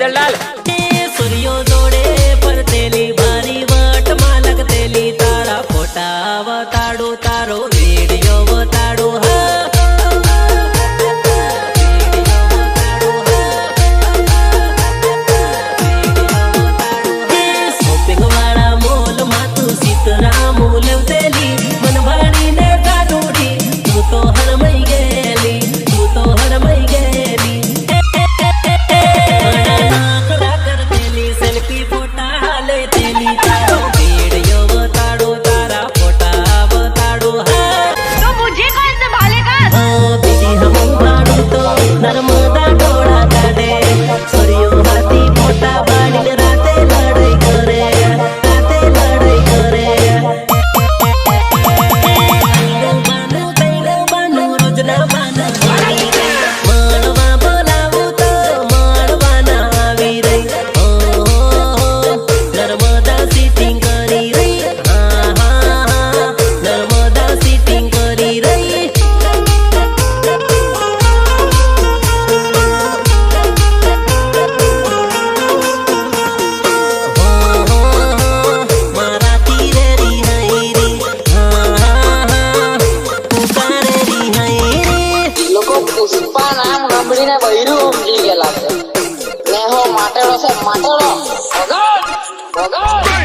चल डाल सूर्यो जोड़े परतेली भारी वट मालक तेली तारा फोटा वताड़ो तारो वीडियो वताड़ो शॉपिंग वाला मोल मातू सीतराम लेवतेली मन भाड़ी ने काटूड़ी तू तो हर मई गेली तू तो हर मई गेली सेल्फी फोटा ले तेली तारो वीडियो बताड़ो तारा फोटा बताड़ो तो मुझे कौन संभालेगा? बीजी हम बाड़ू तो नर्मदा डोड़ा काढे सोरियो हाथी फोटा बाड़ी राते लड़ाई करे राते लड़ाई करे बानू रोजना बाना मानवा बोलावू तो मानवाना आवी रही नर्मदा सीटिंग करी रही नर्मदा सीटिंग करी रही मारा तीरे री हई री पुकारे री हई री લોકો પુષ્પા નામ સાંભળીને બૈરું સમજી ગયેલા છે ને હો માટેડો છે માટેડો વગાડ વગાડ